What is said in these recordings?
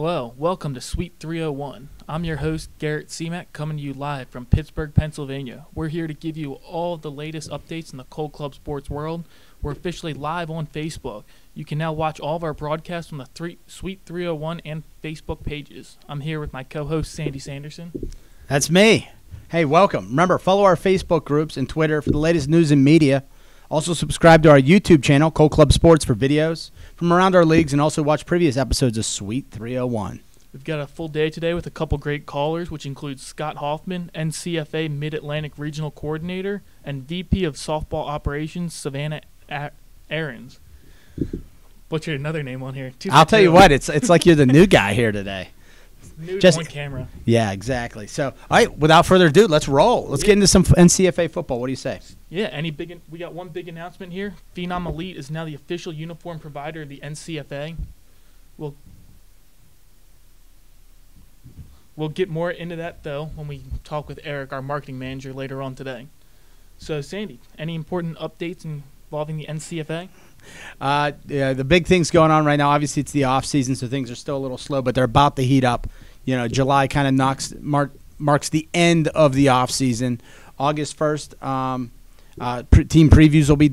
Hello, welcome to Suite 301. I'm your host, Garrett Seamack, coming to you live from Pittsburgh, Pennsylvania. We're here to give you all the latest updates in the CollClubSports world. We're officially live on Facebook. You can now watch all of our broadcasts on the Suite 301 and Facebook pages. I'm here with my co-host, Sandy Sanderson. That's me. Hey, welcome. Remember, follow our Facebook groups and Twitter for the latest news and media. Also, subscribe to our YouTube channel, CollClubSports, for videos from around our leagues, and also watch previous episodes of Suite 301. We've got a full day today with a couple great callers, which includes Scott Hoffman, NCFA Mid-Atlantic Regional Coordinator, and VP of Softball Operations, Savannah Aarons. Butchered another name on here. I'll tell you what, it's like you're the new guy here today. New on camera. Yeah, exactly. So, all right, without further ado, let's roll. Let's get into some NCFA football. What do you say? Yeah, we got one big announcement here. Phenom Elite is now the official uniform provider of the NCFA. We'll get more into that, though, when we talk with Eric, our marketing manager, later on today. So, Sandy, any important updates involving the NCFA? Yeah, the big things going on right now, obviously it's the off season, so things are still a little slow, but they're about to heat up. You know, July kind of marks the end of the off season. August 1st, team previews will be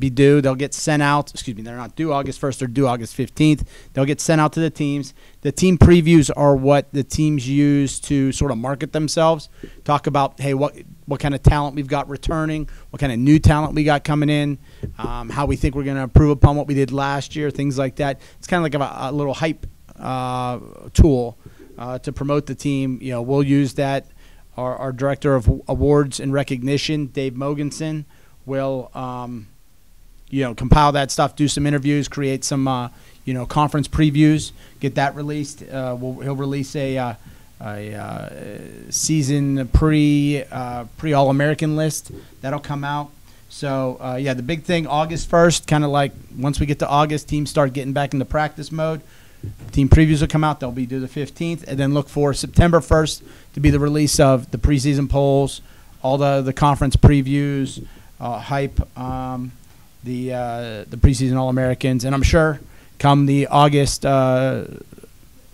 due. They'll get sent out. Excuse me, they're not due August 1st. They're due August 15th. They'll get sent out to the teams. The team previews are what the teams use to sort of market themselves. Talk about, hey, what kind of talent we've got returning, what kind of new talent we got coming in, how we think we're going to improve upon what we did last year, things like that. It's kind of like a little hype tool to promote the team. You know, we'll use that. Our director of awards and recognition, Dave Mogensen, will compile that stuff, do some interviews, create some conference previews, get that released. He'll release a season pre All-American list that'll come out. So the big thing, August 1st, kind of like once we get to August, teams start getting back into practice mode. Team previews will come out. They'll be due the 15th, and then look for September 1st to be the release of the preseason polls, all the conference previews, hype, the preseason All-Americans, and I'm sure come the August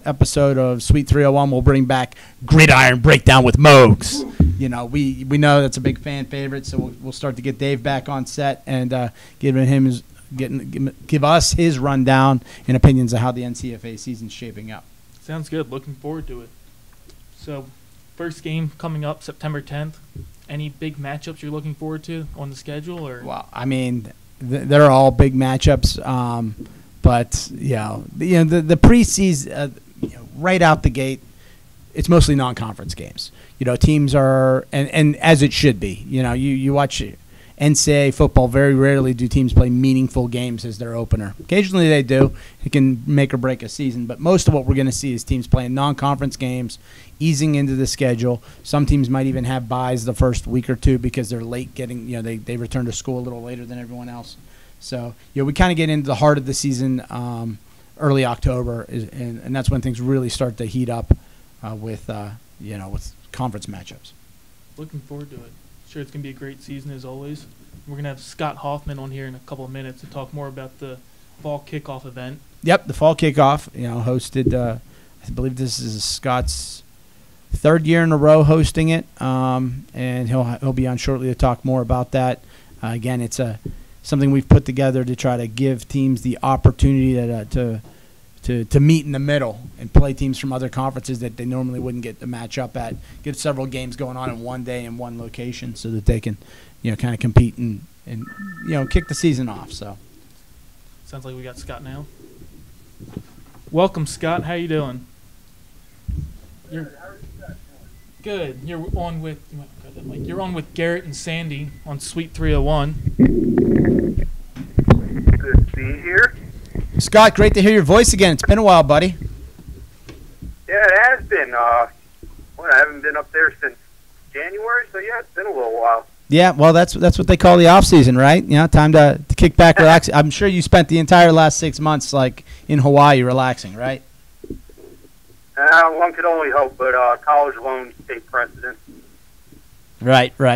episode of Suite 301, we'll bring back Gridiron Breakdown with Mogs. You know, we know that's a big fan favorite, so we'll start to get Dave back on set and give us his rundown and opinions of how the NCFA season's shaping up. Sounds good. Looking forward to it. So, first game coming up September 10th. Any big matchups you're looking forward to on the schedule? Or? Well, I mean, they're all big matchups, but the preseason, right out the gate, it's mostly non-conference games. You know, teams are and as it should be. You know, you watch NCAA football, very rarely do teams play meaningful games as their opener. Occasionally they do. It can make or break a season, but most of what we're going to see is teams playing non-conference games, easing into the schedule. Some teams might even have byes the first week or two because they're late getting, they return to school a little later than everyone else. So, we kind of get into the heart of the season early October, and that's when things really start to heat up with conference matchups. Looking forward to it. Sure, it's going to be a great season as always. We're going to have Scott Hoffman on here in a couple of minutes to talk more about the fall kickoff event. Yep, the fall kickoff, hosted, I believe this is Scott's third year in a row hosting it, and he'll be on shortly to talk more about that. Again, it's something we've put together to try to give teams the opportunity to meet in the middle and play teams from other conferences that they normally wouldn't get to match up at. Get several games going on in one day in one location so that they can, kind of compete and kick the season off. So, sounds like we got Scott now. Welcome, Scott. How you doing? Good. You're on with Garrett and Sandy on Suite 301. Good to be here. Scott, great to hear your voice again. It's been a while, buddy. Yeah, it has been. I haven't been up there since January, so yeah, it's been a little while. Yeah, well, that's what they call the off season, right? Time to kick back, relax. I'm sure you spent the entire last 6 months like in Hawaii relaxing, right? One could only hope, but college loans take precedence. Right. So.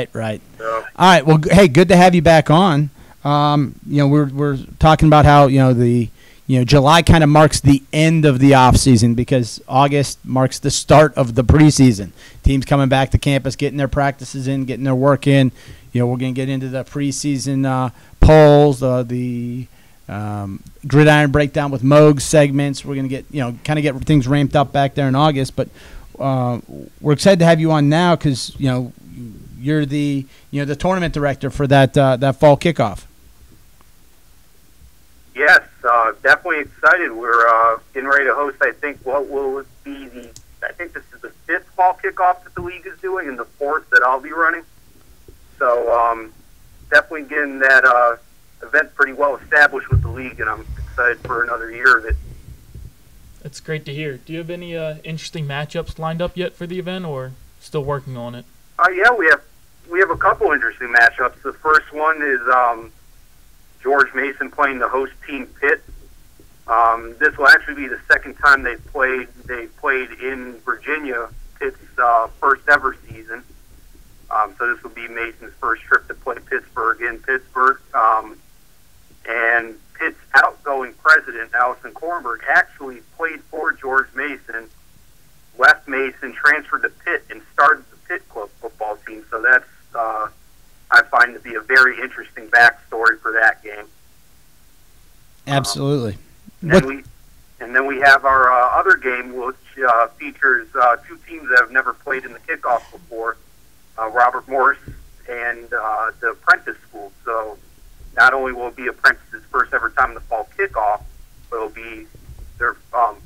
All right. Well, hey, good to have you back on. We're talking about how the July kind of marks the end of the off season because August marks the start of the preseason. Teams coming back to campus, getting their practices in, getting their work in. We're going to get into the preseason polls, the gridiron breakdown with Moog segments. We're going to get, kind of get things ramped up back there in August. But we're excited to have you on now because, you're the tournament director for that fall kickoff. Yes, definitely excited. We're getting ready to host, I think, what will it be I think this is the 5th fall kickoff that the league is doing and the 4th that I'll be running. So definitely getting that event pretty well established with the league, and I'm excited for another year of it. That's great to hear. Do you have any interesting matchups lined up yet for the event, or still working on it? Yeah, we have a couple interesting matchups. The first one is George Mason playing the host team Pitt. This will actually be the second time they've played. They played in Virginia, Pitt's first ever season. So this will be Mason's first trip to play Pittsburgh in Pittsburgh. And Pitt's outgoing president, Allison Kornberg, actually played for George Mason, left Mason, transferred to Pitt, and started the Pitt Club football team. So that's, I find to be a very interesting backstory for that game. Absolutely. And then we have our other game, which features two teams that have never played in the kickoff before, Robert Morris and the Apprentice School. So not only will it be Apprentice's first ever time in the fall kickoff, but it'll be their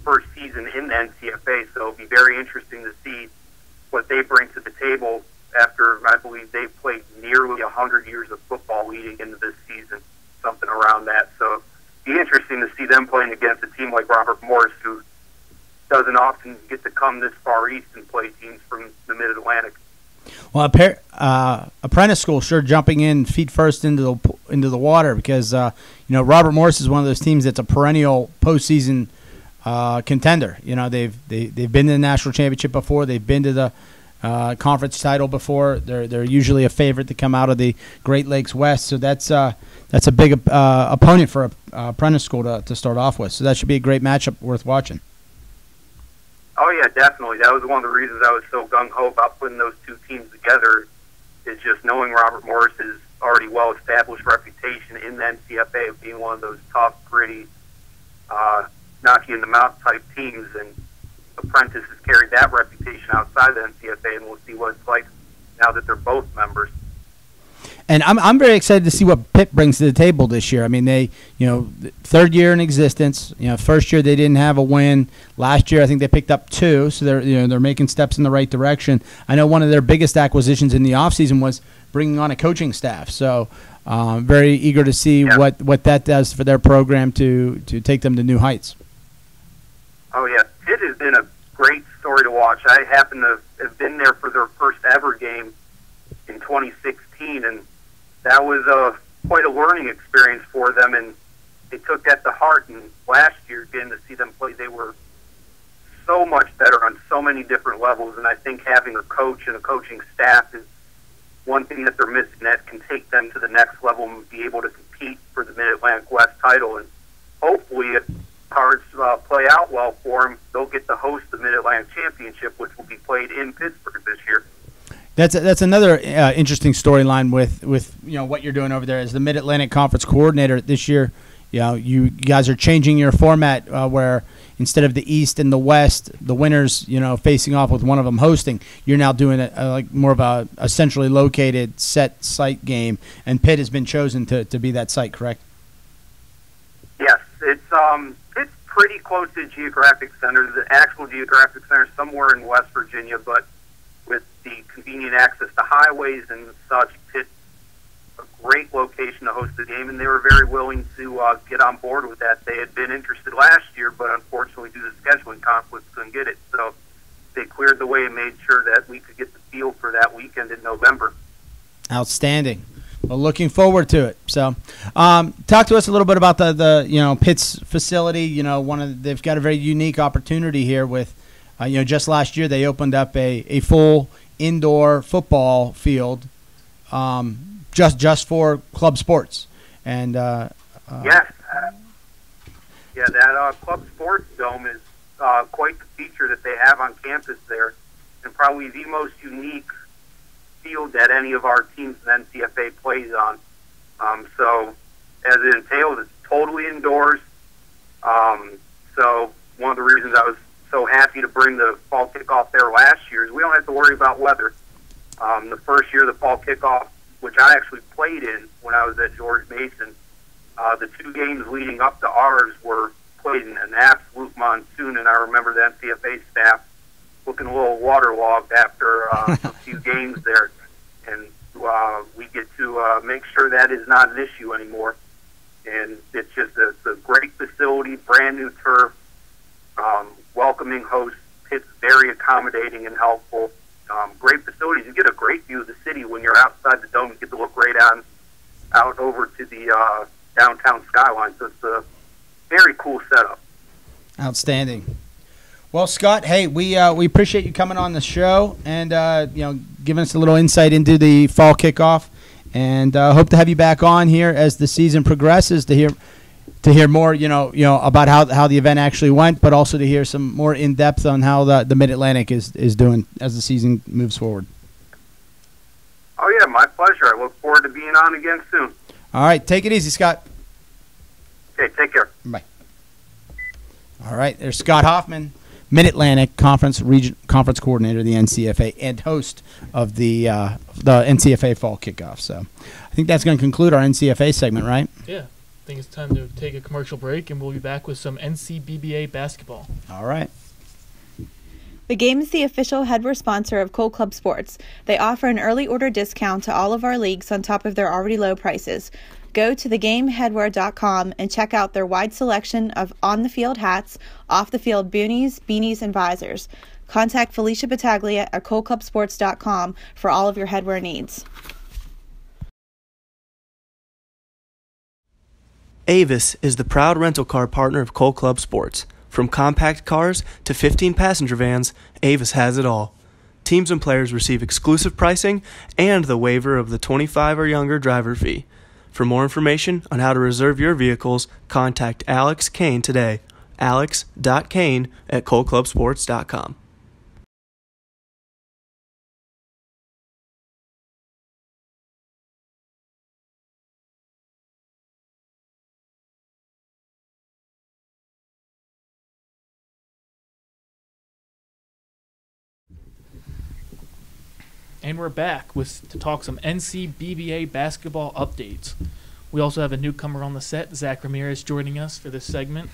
first season in the NCFA. So it'll be very interesting to see what they bring to the table after, I believe, they've played nearly 100 years of football leading into this season, something around that. So it'll be interesting to see them playing against a team like Robert Morris, who doesn't often get to come this far east and play teams from the Mid-Atlantic. Well, Apprentice School sure jumping in feet first into the water because Robert Morris is one of those teams that's a perennial postseason contender. They've been to the national championship before. They've been to the conference title before. They're usually a favorite to come out of the Great Lakes West. So that's a big opponent for Apprentice School to start off with. So that should be a great matchup worth watching. Oh, yeah, definitely. That was one of the reasons I was so gung-ho about putting those two teams together, is just knowing Robert Morris's already well-established reputation in the NCFA of being one of those tough, gritty, knock-you-in-the-mouth type teams. And Apprentice has carried that reputation outside the NCFA, and we'll see what it's like now that they're both members. And I'm very excited to see what Pitt brings to the table this year. I mean, they, third year in existence. First year they didn't have a win. Last year I think they picked up 2, so they're making steps in the right direction. I know one of their biggest acquisitions in the offseason was bringing on a coaching staff. So very eager to see what that does for their program to take them to new heights. Oh yeah, Pitt has been a great story to watch. I happen to have been there for their first ever game in 2016, and that was quite a learning experience for them, and they took that to heart. And last year, getting to see them play, they were so much better on so many different levels, and I think having a coach and a coaching staff is one thing that they're missing that can take them to the next level and be able to compete for the Mid-Atlantic West title. And hopefully, if cards play out well for them, they'll get to host the Mid-Atlantic Championship, which will be played in Pittsburgh this year. That's another interesting storyline with what you're doing over there as the Mid-Atlantic Conference coordinator this year. You guys are changing your format where instead of the East and the West, the winners facing off with one of them hosting, you're now doing like more of a centrally located set site game, and Pitt has been chosen to be that site, correct? Yes, it's pretty close to the geographic center. The actual geographic center is somewhere in West Virginia, but with the convenient access to highways and such, Pitt's a great location to host the game, and they were very willing to get on board with that. They had been interested last year, but unfortunately due to scheduling conflicts couldn't get it. So they cleared the way and made sure that we could get the field for that weekend in November. Outstanding. Well, looking forward to it. So, talk to us a little bit about the Pitt's facility. They've got a very unique opportunity here with. Just last year they opened up a full indoor football field just for club sports. And yes. Yeah, that Club Sports Dome is quite the feature that they have on campus there, and probably the most unique field that any of our teams in NCFA plays on. So, as it entails, it's totally indoors. So, one of the reasons I was so happy to bring the fall kickoff there last year is we don't have to worry about weather. The first year of the fall kickoff, which I actually played in when I was at George Mason, the 2 games leading up to ours were played in an absolute monsoon, and I remember the NCFA staff looking a little waterlogged after a few games there. And we get to make sure that is not an issue anymore. And it's just a great facility, brand new turf, welcoming host. It's very accommodating and helpful. Great facilities. You get a great view of the city when you're outside the dome. You get to look right out over to the downtown skyline. So it's a very cool setup. Outstanding. Well, Scott, hey, we appreciate you coming on the show and giving us a little insight into the fall kickoff, and hope to have you back on here as the season progresses to hear more, about how the event actually went, but also to hear some more in depth on how the Mid Atlantic is doing as the season moves forward. Oh yeah, my pleasure. I look forward to being on again soon. All right, take it easy, Scott. Okay, take care. Bye. All right, there's Scott Hoffman, Mid-Atlantic Conference Coordinator of the NCFA and host of the NCFA Fall Kickoff. So I think that's going to conclude our NCFA segment, right? Yeah. I think it's time to take a commercial break, and we'll be back with some NCBBA basketball. All right. The game is the official headwear sponsor of CollClubSports. They offer an early order discount to all of our leagues on top of their already low prices. Go to thegameheadwear.com and check out their wide selection of on-the-field hats, off-the-field boonies, beanies, and visors. Contact Felicia Battaglia at CollClubSports.com for all of your headwear needs. Avis is the proud rental car partner of CollClubSports. From compact cars to 15-passenger vans, Avis has it all. Teams and players receive exclusive pricing and the waiver of the 25 or younger driver fee. For more information on how to reserve your vehicles, contact Alex Kane today. alex.kane@CollClubSports.com. And we're back to talk some NCBBA basketball updates. We also have a newcomer on the set, Zach Ramirez, joining us for this segment.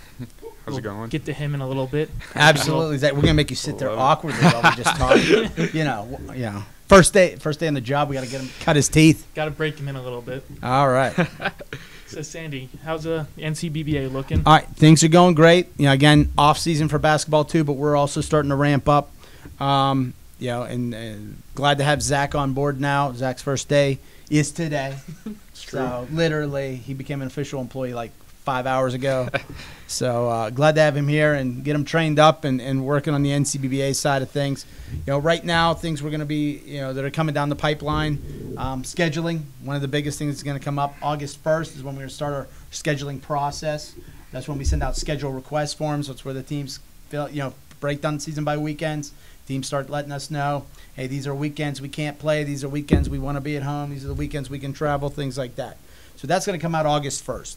How's it going? Get to him in a little bit. Absolutely, Zach. We're gonna make you sit there awkwardly while we just talk. First day on the job, we got to get him cut his teeth. Got to break him in a little bit. All right. So Sandy, how's the NCBBA looking? All right, things are going great. Again, off season for basketball too, but we're also starting to ramp up. And glad to have Zach on board now. Zach's first day is today. It's true. So literally, he became an official employee like 5 hours ago. So glad to have him here and get him trained up and working on the NCBBA side of things. Right now, things we're going to be, that are coming down the pipeline. Scheduling, one of the biggest things that's going to come up. August 1st is when we're going to start our scheduling process. That's when we send out schedule request forms. That's where the teams break down the season by weekends. Teams start letting us know, hey, these are weekends we can't play. These are weekends we want to be at home. These are the weekends we can travel, things like that. So that's going to come out August 1st,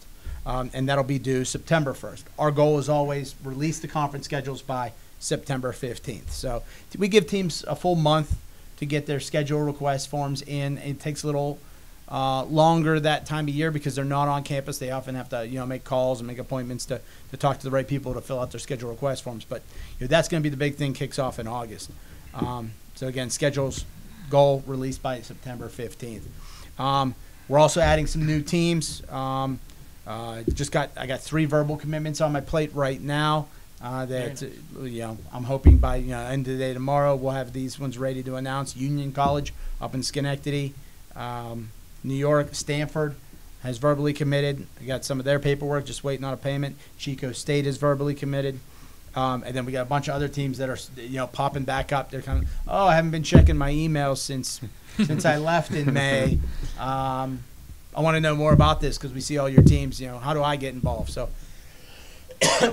and that'll be due September 1st. Our goal is always release the conference schedules by September 15th. So we give teams a full month to get their schedule request forms in. It takes a little longer that time of year because they're not on campus. They often have to make calls and make appointments to talk to the right people to fill out their schedule request forms. But that's going to be the big thing, kicks off in August. So again, schedules goal released by September 15th. We're also adding some new teams. I got 3 verbal commitments on my plate right now. That I'm hoping by end of the day tomorrow we'll have these ones ready to announce. Union College up in Schenectady. New York, Stanford has verbally committed. I got some of their paperwork, just waiting on a payment. Chico State is verbally committed. And then we got a bunch of other teams that are, popping back up. They're kind of, I haven't been checking my emails since I left in May. I want to know more about this because we see all your teams. How do I get involved? So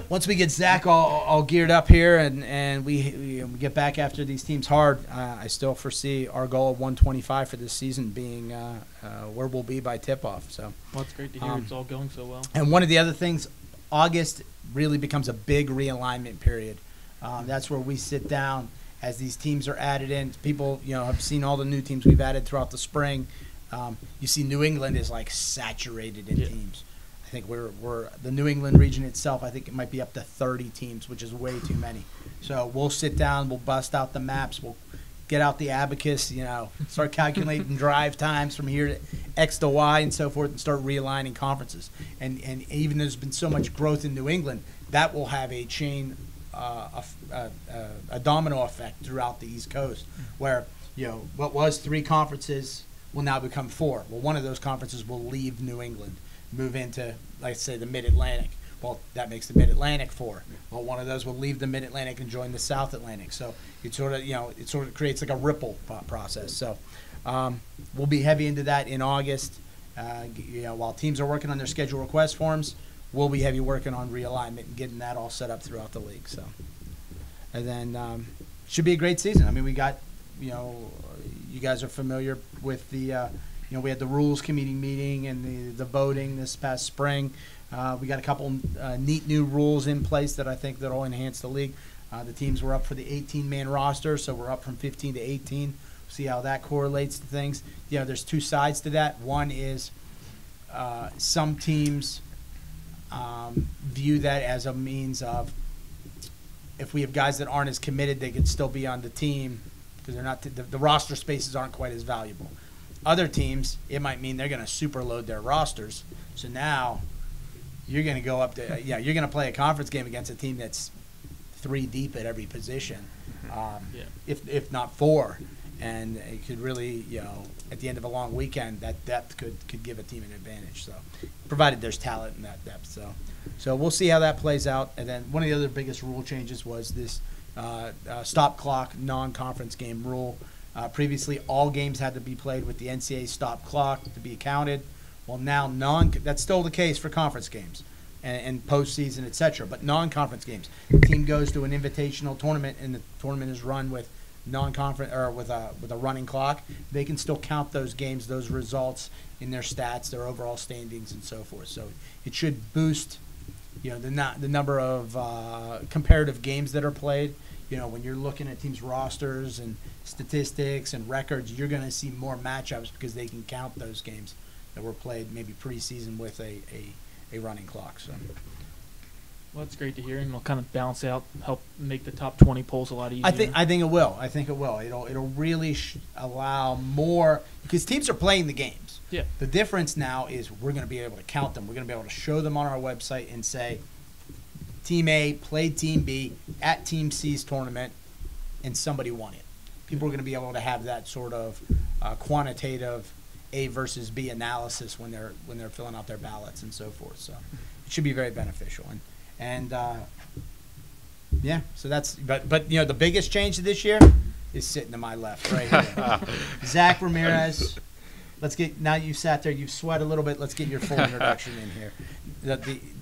once we get Zach all geared up here and we get back after these teams hard, I still foresee our goal of 125 for this season being where we'll be by tip-off. So, well, it's great to hear it's all going so well. And one of the other things, August really becomes a big realignment period. That's where we sit down as these teams are added in. People, have seen all the new teams we've added throughout the spring. You see New England is like saturated in teams. I think we're the New England region itself, I think it might be up to 30 teams, which is way too many. So we'll sit down, we'll bust out the maps, we'll get out the abacus, start calculating drive times from here to X to Y and so forth, and start realigning conferences. And even there's been so much growth in New England, that will have a chain, a domino effect throughout the East Coast, where what was 3 conferences will now become 4. Well, one of those conferences will leave New England, move into, let's say, the Mid-Atlantic. Well, that makes the Mid-Atlantic 4. Well, one of those will leave the Mid-Atlantic and join the South Atlantic. So it sort of creates like a ripple process. So we'll be heavy into that in August. While teams are working on their schedule request forms, we'll be heavy working on realignment and getting that all set up throughout the league. So, and then should be a great season. I mean, we got, you guys are familiar with the. We had the rules committee meeting and the voting this past spring. We got a couple neat new rules in place that I think that'll enhance the league. The teams were up for the 18-man roster, so we're up from 15 to 18. See how that correlates to things. There's 2 sides to that. One is some teams view that as a means of, if we have guys that aren't as committed, they could still be on the team because they're not the roster spaces aren't quite as valuable. Other teams, it might mean they're going to superload their rosters. So now you're going to go up to, you're going to play a conference game against a team that's 3 deep at every position, if not 4. And it could really, at the end of a long weekend, that depth could give a team an advantage. So, provided there's talent in that depth. So we'll see how that plays out. And then one of the other biggest rule changes was this stop clock non-conference game rule. Previously, all games had to be played with the NCAA stop clock to be counted. Well, now that's still the case for conference games and postseason, etc. But non-conference games, the team goes to an invitational tournament, and the tournament is run with non-conference or with a running clock. They can still count those games, those results in their stats, their overall standings, and so forth. So it should boost, the number of comparative games that are played. When you're looking at teams' rosters and statistics and records, you're going to see more matchups because they can count those games that were played maybe preseason with a running clock. So, well, that's great to hear, and it'll kind of balance out, help make the top 20 polls a lot easier. I think it will. It'll really allow more because teams are playing the games. Yeah. The difference now is we're going to be able to count them. We're going to be able to show them on our website and say, Team A played Team B at Team C's tournament, and somebody won it. People are going to be able to have that sort of quantitative A versus B analysis when they're filling out their ballots and so forth. So it should be very beneficial. And so that's but the biggest change this year is sitting to my left right here, Zach Ramirez. Let's get now you've sat there, you've sweat a little bit. Let's get your full introduction in here.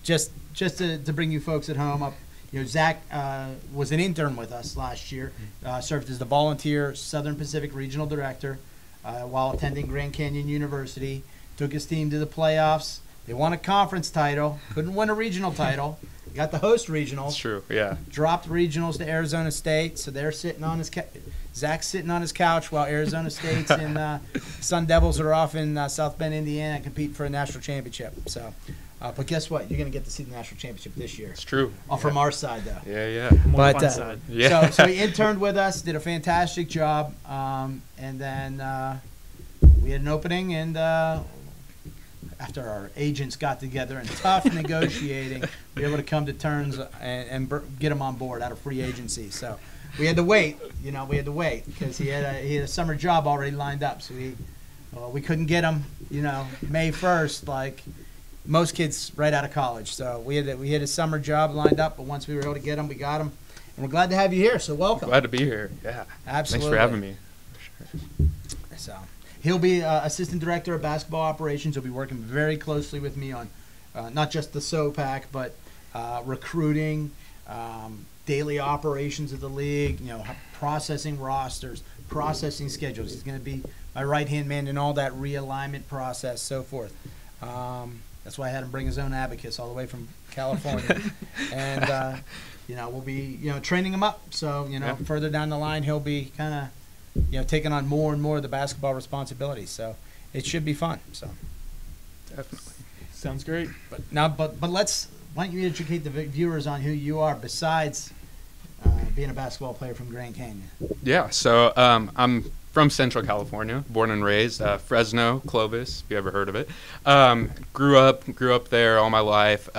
Just to bring you folks at home up, Zach was an intern with us last year, served as the volunteer Southern Pacific Regional Director while attending Grand Canyon University, took his team to the playoffs. They won a conference title, couldn't win a regional title. Got the host regionals. That's true, yeah. Dropped regionals to Arizona State, so they're sitting on his Zach's sitting on his couch while Arizona State's and Sun Devils are off in South Bend, Indiana, and compete for a national championship. So, but guess what? You're going to get to see the national championship this year. It's true. From our side, though. Yeah. More fun side. Yeah. So he interned with us, did a fantastic job, and then we had an opening, and after our agents got together and tough negotiating, we were able to come to terms and get him on board out of free agency. So we had to wait, because he had a summer job already lined up. So we couldn't get him, May 1st, like most kids right out of college. So we had a summer job lined up, but once we were able to get him, we got him. And we're glad to have you here, so welcome. Glad to be here, yeah. Absolutely. Thanks for having me. So he'll be Assistant Director of Basketball Operations. He'll be working very closely with me on not just the SOPAC, but recruiting, daily operations of the league, processing rosters, processing schedules. He's going to be my right-hand man in all that realignment process, so forth. That's why I had him bring his own abacus all the way from California. And, we'll be, training him up. So, further down the line, he'll be kind of, taking on more and more of the basketball responsibilities. So it should be fun. So Definitely. Sounds great. But why don't you educate the viewers on who you are besides being a basketball player from Grand Canyon? Yeah, so I'm from Central California, born and raised, Fresno, Clovis, if you ever heard of it. Grew up there all my life.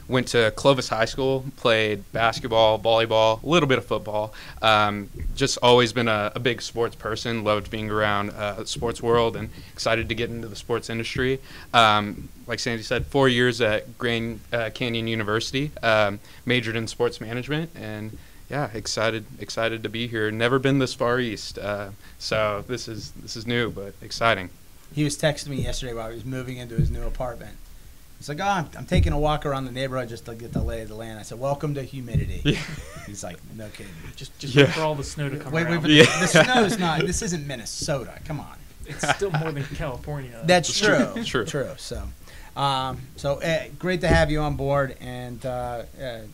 Went to Clovis High School, played basketball, volleyball, a little bit of football. Just always been a big sports person, loved being around the sports world and excited to get into the sports industry. Like Sandy said, 4 years at Grand Canyon University, majored in sports management, and yeah, excited to be here. Never been this far east, so this is new but exciting. He was texting me yesterday while he was moving into his new apartment. He's like, I'm taking a walk around the neighborhood just to get the lay of the land. I said, welcome to humidity. Yeah. He's like, no kidding. Just wait for all the snow to come around. Wait, the snow is not. This isn't Minnesota. Come on. It's still more than California. That's true. True. So, great to have you on board, and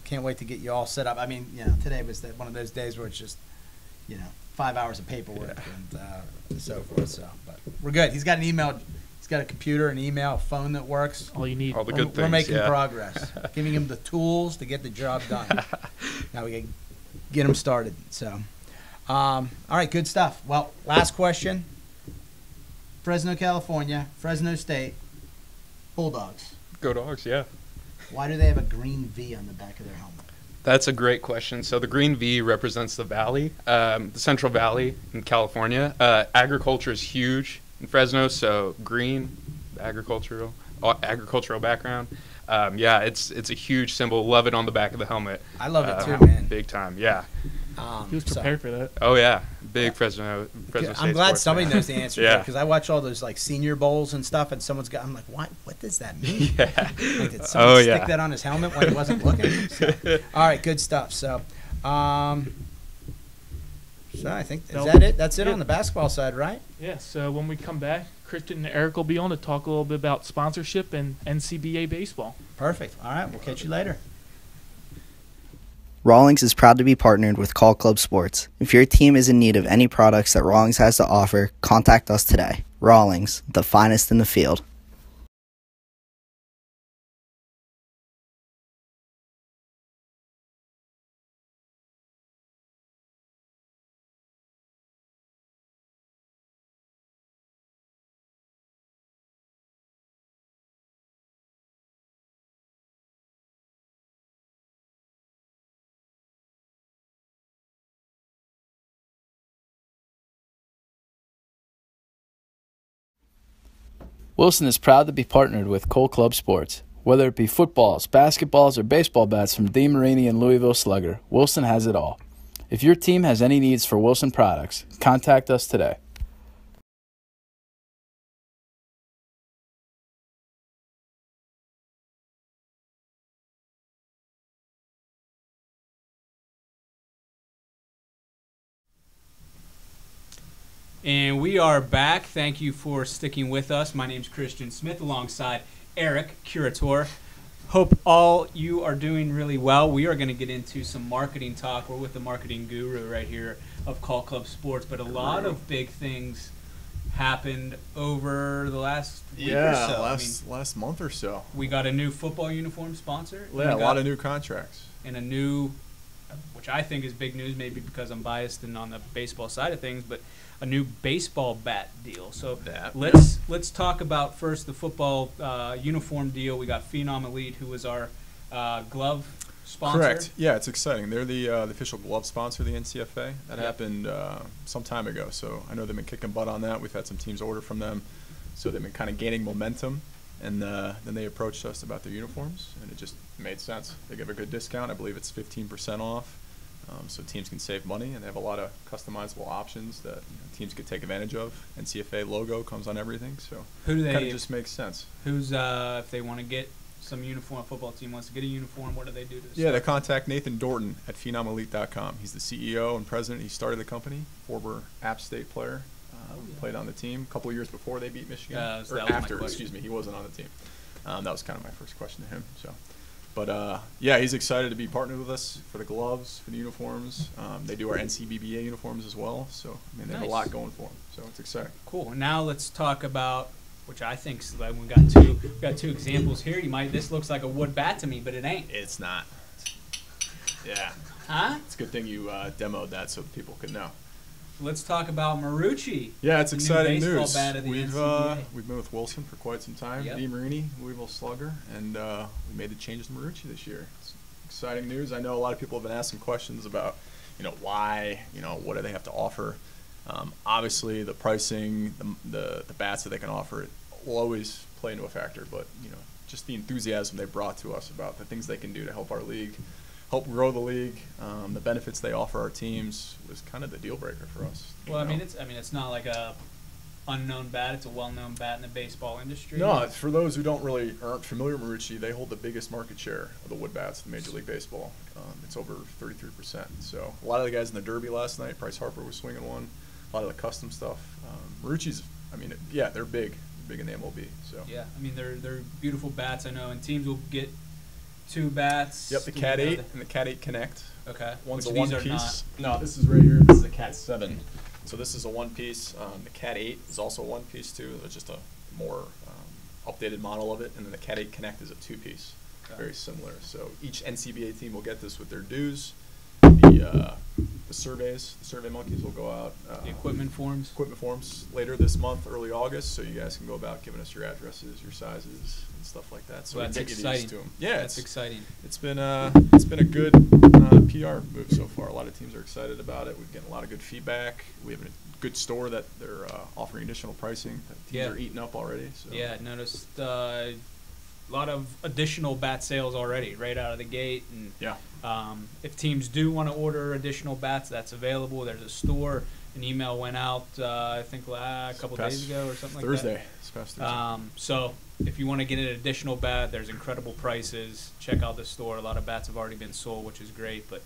can't wait to get you all set up. I mean, today was one of those days where it's just, 5 hours of paperwork and so forth. So, but we're good. He's got an email. He's got a computer, an email, a phone that works. All you need. All the good things. We're making progress. Giving him the tools to get the job done. Now we can get him started. So, all right, good stuff. Well, last question. Fresno, California, Fresno State, Bulldogs. Go Dogs, yeah. Why do they have a green V on the back of their helmet? That's a great question. So the green V represents the valley, the Central Valley in California. Agriculture is huge in Fresno, so green, agricultural background. It's a huge symbol. Love it on the back of the helmet. I love it too, man. Big time, yeah. He was prepared for that. Oh yeah, big Fresno State. I'm glad somebody knows the answer. Yeah, because I watch all those like senior bowls and stuff, and I'm like, what does that mean? Yeah. Like, did someone stick that on his helmet when he wasn't looking? So, all right, good stuff. So, I think is that it? That's it on the basketball side, right? Yeah. So when we come back, Christian and Eric will be on to talk a little bit about sponsorship and NCBA baseball. Perfect. All right, we'll catch you later. Rawlings is proud to be partnered with CollClubSports. If your team is in need of any products that Rawlings has to offer, contact us today. Rawlings, the finest in the field. Wilson is proud to be partnered with CollClubSports. Whether it be footballs, basketballs, or baseball bats from Dee Marini and Louisville Slugger, Wilson has it all. If your team has any needs for Wilson products, contact us today. And we are back. Thank you for sticking with us. My name is Christian Smith alongside Eric, Curator. Hope all you are doing really well. We are going to get into some marketing talk. We're with the marketing guru right here of CollClubSports, but a lot of big things happened over the last week or so. Last month or so. We got a new football uniform sponsor. Yeah, a lot of new contracts. And a new, which I think is big news, maybe because I'm biased and on the baseball side of things, but a new baseball bat deal. So let's talk about first the football uniform deal. We got Phenom Elite, who was our glove sponsor. Correct. Yeah, it's exciting. They're the official glove sponsor of the NCFA. That happened some time ago. So I know they've been kicking butt on that. We've had some teams order from them. So they've been kind of gaining momentum. And then they approached us about their uniforms, and it just made sense. They give a good discount. I believe it's 15% off. So teams can save money, and they have a lot of customizable options that teams could take advantage of. NCFA logo comes on everything, so who do they? Kind of just makes sense. Who's if they want to get some uniform, football team wants to get a uniform, what do they do to Yeah, they contact Nathan Dorton at phenomelite.com. He's the CEO and president. He started the company, former App State player. Played on the team a couple of years before they beat Michigan. So or that was my after, question. excuse me. He wasn't on the team. That was kind of my first question to him. So, but yeah, he's excited to be partnered with us for the gloves, for the uniforms. They do our NCBBA uniforms as well. So, I mean, they have a lot going for them. So it's exciting. Cool. Now let's talk about, which I think like we got two examples here. This looks like a wood bat to me, but it ain't. It's not. Yeah. Huh? It's a good thing you demoed that so that people could know. Let's talk about Marucci. Yeah, it's the new exciting baseball news. bat of the We've NCAA. been with Wilson for quite some time. Yep. DeMarini, Louisville Slugger, and we made the changes to Marucci this year. It's exciting news. I know a lot of people have been asking questions about, why, what do they have to offer. Obviously, the pricing, the bats that they can offer, it will always play into a factor. But just the enthusiasm they brought to us about the things they can do to help our league, help grow the league, the benefits they offer our teams was kind of the deal breaker for us. Well, it's not like a unknown bat. It's a well-known bat in the baseball industry. No, for those who aren't familiar with Marucci, they hold the biggest market share of the wood bats in Major League Baseball. It's over 33%. So a lot of the guys in the Derby last night, Bryce Harper was swinging one. A lot of the custom stuff. Marucci's, they're big in the MLB. So yeah, they're beautiful bats. I know, and teams will get two bats. Yep, the Cat 8 and the Cat 8 Connect. Okay. One's Which a these one-piece. No, this is right here. This is a Cat 7. So this is a one-piece. The Cat 8 is also a one-piece too. It's just a more updated model of it. And then the Cat 8 Connect is a two-piece. Okay. Very similar. So each NCBA team will get this with their dues. The surveys, the Survey Monkeys will go out. The equipment forms later this month, early August. So you guys can go about giving us your addresses, your sizes, and stuff like that. So well, we that's can get exciting. you used to them. Yeah, that's exciting. It's been a good PR move so far. A lot of teams are excited about it. We've gotten a lot of good feedback. We have a good store that they're offering additional pricing that teams are eating up already. So. Yeah, I noticed a lot of additional bat sales already right out of the gate. And yeah. If teams do want to order additional bats, that's available. There's a store. An email went out, I think, a couple days ago or something like that. This past Thursday. So if you want to get an additional bat, there's incredible prices. Check out the store. A lot of bats have already been sold, which is great. But,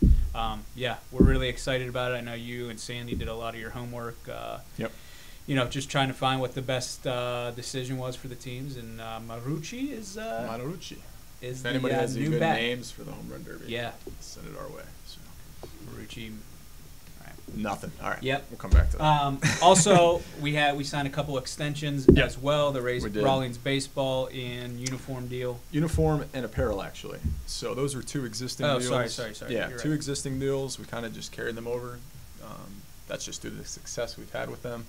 yeah, we're really excited about it. I know you and Sandy did a lot of your homework. Yep. Just trying to find what the best decision was for the teams. And Marucci is Marucci. Is if anybody has any new good bat. names for the home run derby, send it our way. So. Marucci. Nothing. All right. Yep. We'll come back to that. Also, we signed a couple extensions as well. The Rawlings baseball and uniform deal. Uniform and apparel, actually. So those are two existing deals. Sorry. Yeah, You're two right. existing deals. We kind of just carried them over. That's just due to the success we've had with them.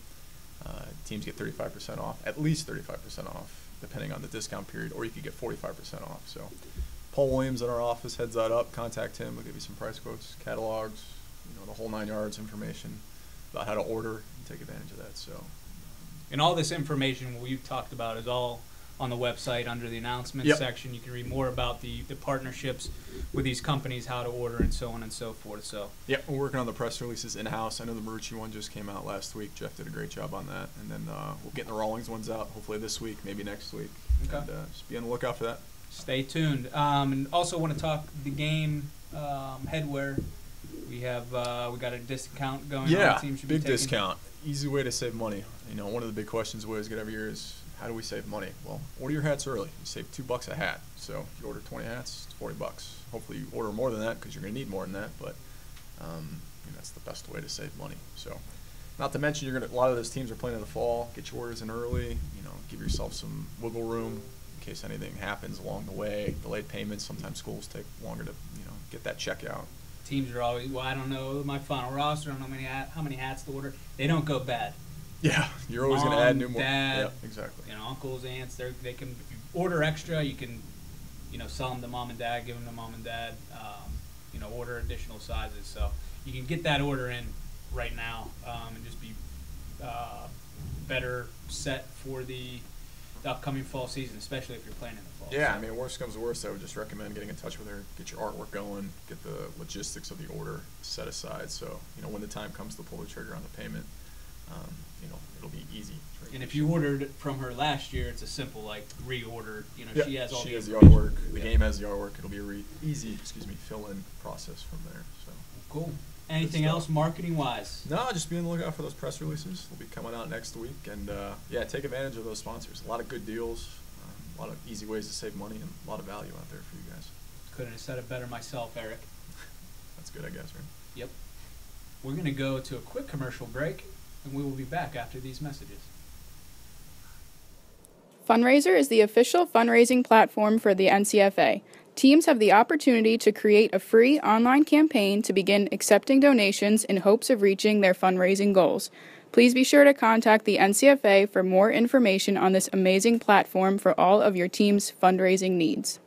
Teams get 35% off, at least 35% off, depending on the discount period, or you could get 45% off. So Paul Williams in our office heads that up. Contact him. We'll give you some price quotes, catalogs, the whole 9 yards information about how to order and take advantage of that. So, and all this information we've talked about is all on the website under the announcements section. You can read more about the partnerships with these companies, how to order, and so on and so forth. So we're working on the press releases in-house. I know the Marucci one just came out last week. Jeff did a great job on that. And then we'll get the Rawlings ones out hopefully this week, maybe next week. Okay. And just be on the lookout for that. Stay tuned. And also want to talk the game headwear. We got a discount going on. Yeah, Teams should big be taking. discount. Easy way to save money. One of the big questions we always get every year is, how do we save money? Well, order your hats early. You save $2 a hat. So if you order 20 hats, it's $40. Hopefully you order more than that because you're going to need more than that. But that's the best way to save money. So, not to mention a lot of those teams are playing in the fall. Get your orders in early. Give yourself some wiggle room in case anything happens along the way. Delayed payments. Sometimes schools take longer to get that check out. Teams are always, I don't know my final roster. I don't know how many hats to order. They don't go bad. Yeah, you're always going to add new more. Dad, yeah, exactly. Uncles, aunts. They can, if you order extra, you can, sell them to mom and dad, give them to mom and dad. Order additional sizes. So you can get that order in right now and just be better set for the upcoming fall season, especially if you're playing in the fall. Yeah, worst comes to worst, I would just recommend getting in touch with her, get your artwork going, get the logistics of the order set aside. So when the time comes to pull the trigger on the payment, it'll be easy. And if you ordered from her last year, it's a simple reorder. She has all she the has the information. artwork. The game has the artwork. It'll be a easy, fill-in process from there. So cool. Anything else marketing-wise? No, just be on the lookout for those press releases. They'll be coming out next week, and take advantage of those sponsors. A lot of good deals, a lot of easy ways to save money, and a lot of value out there for you guys. Couldn't have said it better myself, Eric. That's good, I guess, right? Yep. We're going to go to a quick commercial break, and we will be back after these messages. Fundraiser is the official fundraising platform for the NCFA. Teams have the opportunity to create a free online campaign to begin accepting donations in hopes of reaching their fundraising goals. Please be sure to contact the NCFA for more information on this amazing platform for all of your team's fundraising needs.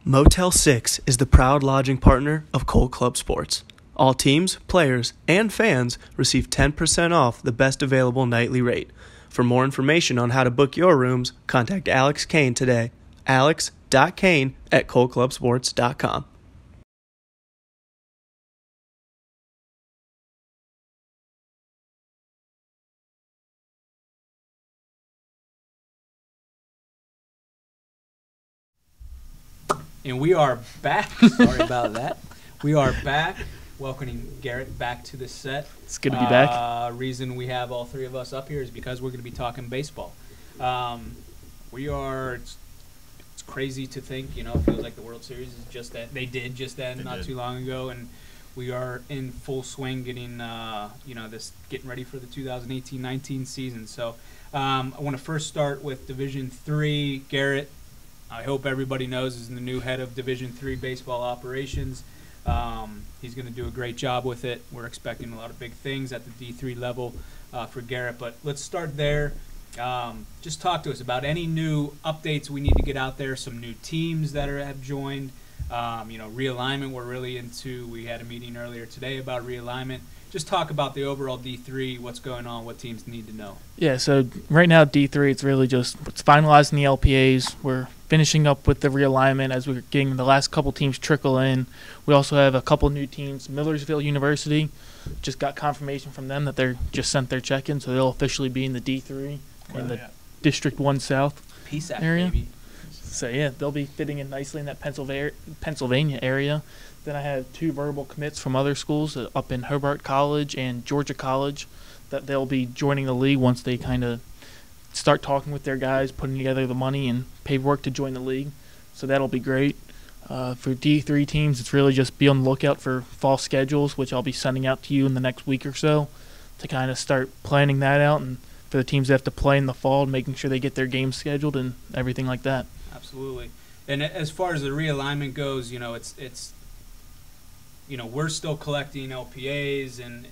Motel 6 is the proud lodging partner of CollClubSports. All teams, players, and fans receive 10% off the best available nightly rate. For more information on how to book your rooms, contact Alex Kane today. alex.kane@CollClubSports.com. And we are back. Sorry about that. We are back. Welcoming Garrett back to the set. It's good to be back. Reason we have all three of us up here is because we're going to be talking baseball. It's crazy to think, it feels like the World Series is just that. They did just end not too long ago, and we are in full swing getting ready for the 2018-19 season. So I want to first start with Division III. Garrett, I hope everybody knows, is the new head of Division III baseball operations. He's going to do a great job with it. We're expecting a lot of big things at the D3 level for Garrett. But let's start there. Just talk to us about any new updates we need to get out there, some new teams that have joined. Realignment we're really into. We had a meeting earlier today about realignment. Just talk about the overall D3, what's going on, what teams need to know. Yeah, so right now D3, it's really just finalizing the LPAs. We're finishing up with the realignment as we're getting the last couple teams trickle in. We also have a couple new teams. Millersville University just got confirmation from them that they're just sent their check-in, so they'll officially be in the D3 in the District 1 South area. Baby. So, yeah, they'll be fitting in nicely in that Pennsylvania area. Then I have two verbal commits from other schools up in Hobart College and Georgia College that they'll be joining the league once they kind of start talking with their guys, putting together the money and paperwork to join the league. So that'll be great. For D3 teams, it's really just be on the lookout for fall schedules, which I'll be sending out to you in the next week or so to kind of start planning that out, and for the teams that have to play in the fall, making sure they get their games scheduled and everything like that. Absolutely. And as far as the realignment goes, we're still collecting LPAs, and,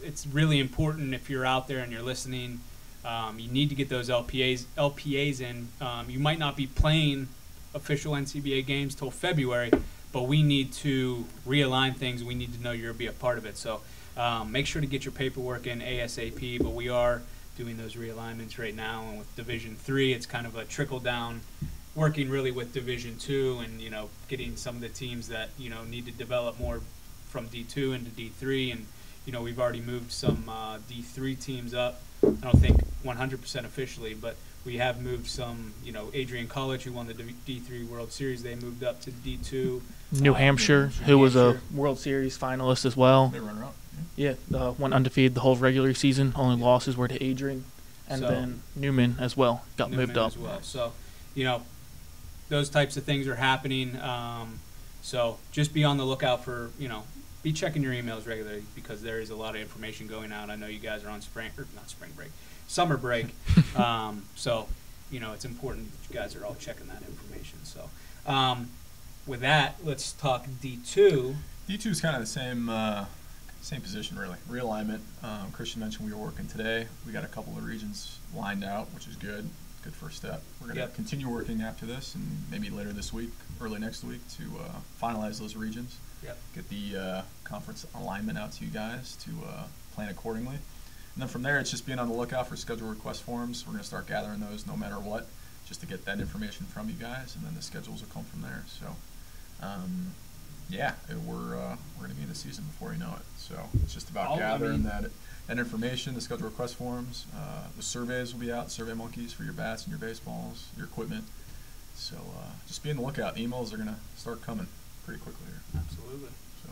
it's really important if you're out there and you're listening. You need to get those LPAs in. You might not be playing official NCBA games till February, but we need to realign things. We need to know you're going to be a part of it. So make sure to get your paperwork in ASAP, but we are doing those realignments right now. And with Division III, it's kind of a trickle-down, working really with Division II and, getting some of the teams that, need to develop more from D2 into D3. And, we've already moved some D3 teams up. I don't think 100% officially, but we have moved some, Adrian College, who won the D3 World Series, they moved up to D2. New Hampshire, who was a World Series finalist as well. They run up. Yeah, went undefeated the whole regular season. Only losses were to Adrian. And then Newman as well got moved up. As well. So, those types of things are happening. So just be on the lookout for, be checking your emails regularly, because there is a lot of information going out. I know you guys are on summer break. So, it's important that you guys are all checking that information. So, with that, let's talk D2. D2 is kind of the same position, really. Realignment. Christian mentioned we were working today. We got a couple of regions lined out, which is good. Good first step. We're going to continue working after this, and maybe later this week, early next week, to finalize those regions. Get the conference alignment out to you guys to plan accordingly. And then from there, it's just being on the lookout for schedule request forms. We're going to start gathering those no matter what, just to get that information from you guys, and then the schedules will come from there. So, Yeah, we're going to be in the season before you know it. So it's just about gathering that information, the schedule request forms. The surveys will be out, Survey Monkeys for your bats and your baseballs, your equipment. So just be on the lookout. Emails are going to start coming pretty quickly here. Absolutely. So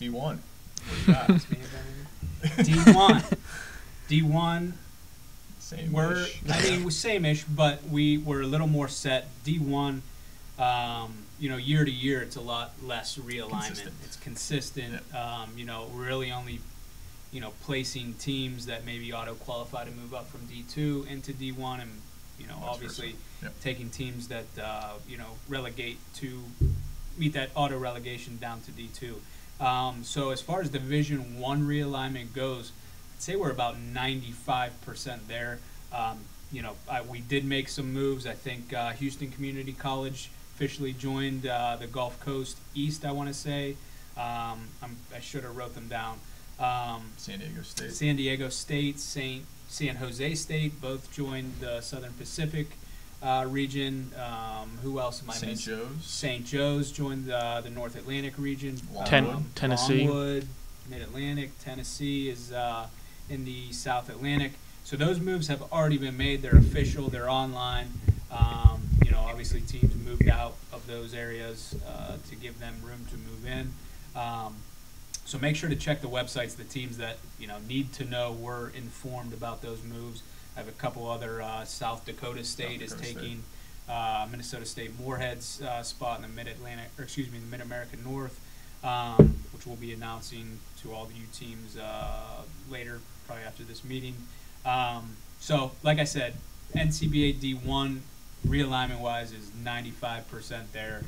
D1, what do you got? D1. D1. Same-ish. Same-ish, but we're a little more set. D1, year to year, it's a lot less realignment. It's consistent. Yeah. Really only, placing teams that maybe auto-qualify to move up from D2 into D1, and, obviously taking teams that, relegate to meet that auto-relegation down to D2. So as far as Division 1 realignment goes, I'd say we're about 95% there. We did make some moves. I think Houston Community College officially joined the Gulf Coast East, I want to say. I should have wrote them down. San Diego State, San Jose State both joined the Southern Pacific region. Who else am I missing? St. Joe's. St. Joe's joined the North Atlantic region. Tennessee. Longwood, Mid-Atlantic. Tennessee is in the South Atlantic. So those moves have already been made. They're official. They're online. Obviously teams moved out of those areas to give them room to move in. So make sure to check the websites. The teams that need to know were informed about those moves. I have a couple other. South Dakota State is taking Minnesota State Moorhead's spot in the Mid-Atlantic, or excuse me, the Mid-American North, which we'll be announcing to all the U teams later, probably after this meeting. So, like I said, NCBA D1 realignment-wise is 95% there.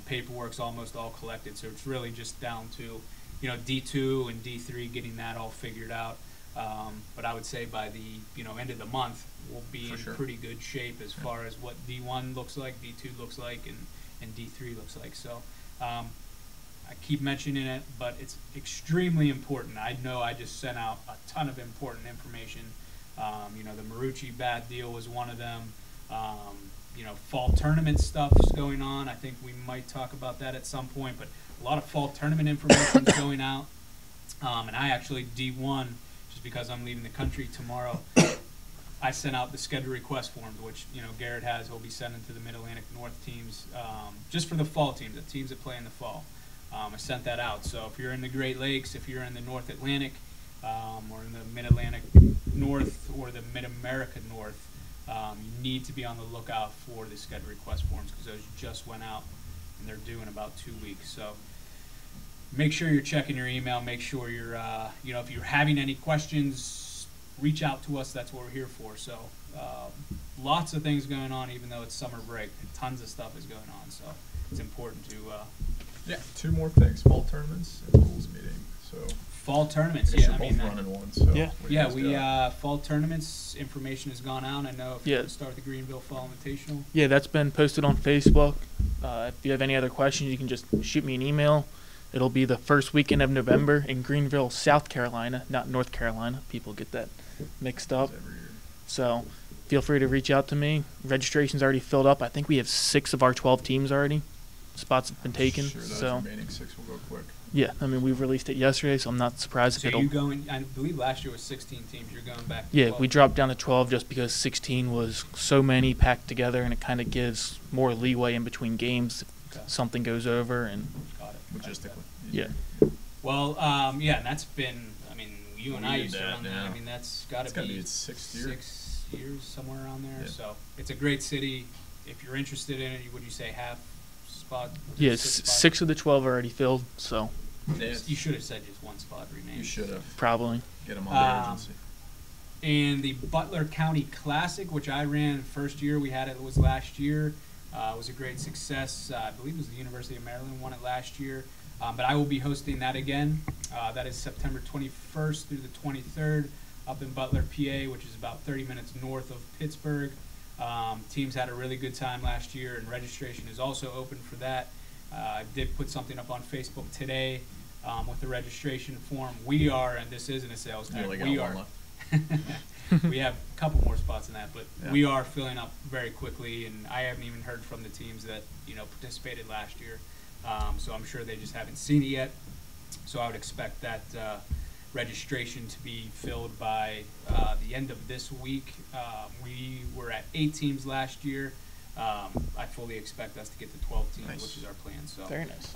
Paperwork's almost all collected, so it's really just down to D2 and D3 getting that all figured out. But I would say by the end of the month, we'll be in pretty good shape as far as what D1 looks like, D2 looks like, and D3 looks like. So I keep mentioning it, but it's extremely important. I know I just sent out a ton of important information. The Marucci bat deal was one of them. Fall tournament stuff's going on. I think we might talk about that at some point, but a lot of fall tournament information is going out. And I actually, D1, just because I'm leaving the country tomorrow, I sent out the schedule request forms, which, Garrett has. He'll be sending to the Mid-Atlantic North teams, just for the fall teams, the teams that play in the fall. I sent that out. So if you're in the Great Lakes, if you're in the North Atlantic, or in the Mid-Atlantic North or the Mid-America North, you need to be on the lookout for the schedule request forms, because those just went out and they're due in about 2 weeks. So make sure you're checking your email. Make sure you're, if you're having any questions, reach out to us. That's what we're here for. So lots of things going on, even though it's summer break. Tons of stuff is going on. So it's important to. Two more things: fall tournaments and rules meeting. So fall tournaments. Both running one. So we fall tournaments information has gone out. I know if you can start the Greenville Fall Invitational. Yeah, that's been posted on Facebook. If you have any other questions, you can just shoot me an email. It'll be the first weekend of November in Greenville, South Carolina, not North Carolina. People get that mixed up. So feel free to reach out to me. Registration's already filled up. I think we have 6 of our 12 teams already. Spots have been taken. Sure, so remaining 6 will go quick. Yeah, I mean, we released it yesterday, so I'm not surprised if it'll. So going? I believe last year was 16 teams. You're going back to 12. We dropped down to 12 just because 16 was so many packed together, and it kind of gives more leeway in between games if something goes over. And got it. Logistically. Yeah. Well, and that's been. I mean, you and I used to run that. Yeah. I mean, that's got to be its 6th year. 6 years, somewhere around there. Yeah. So it's a great city. If you're interested in it, would you say half spot? Yes, 6 of the 12 are already filled, so. You should have said just one spot remains. You should have. Probably. Get them on the urgency. And the Butler County Classic, which I ran first year we had it was last year, was a great success. I believe it was the University of Maryland won it last year. But I will be hosting that again. That is September 21st through the 23rd up in Butler, PA, which is about 30 minutes north of Pittsburgh. Teams had a really good time last year, and registration is also open for that. I did put something up on Facebook today with the registration form. We are, and this isn't a sales tag, we are. We have a couple more spots in that, but we are filling up very quickly, and I haven't even heard from the teams that participated last year. So I'm sure they just haven't seen it yet. So I would expect that registration to be filled by the end of this week. We were at 8 teams last year. I fully expect us to get to 12 teams, which is our plan. So very nice.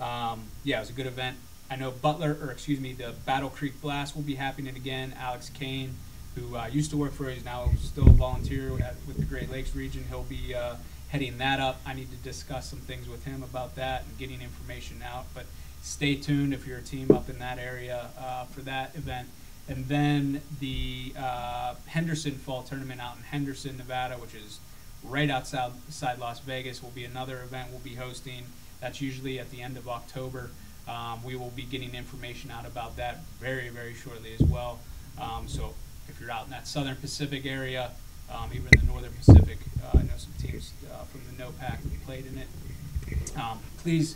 Yeah, it was a good event. I know the Battle Creek Blast will be happening again. Alex Kane, who used to work for us, he's now still a volunteer with the Great Lakes region. He'll be heading that up. I need to discuss some things with him about that and getting information out. But stay tuned if you're a team up in that area for that event. And then the Henderson Fall Tournament out in Henderson, Nevada, which is right outside Las Vegas, will be another event we'll be hosting. That's usually at the end of October. We will be getting information out about that very, very shortly as well. So if you're out in that Southern Pacific area, even the Northern Pacific, I know some teams from the NOPAC have played in it. Please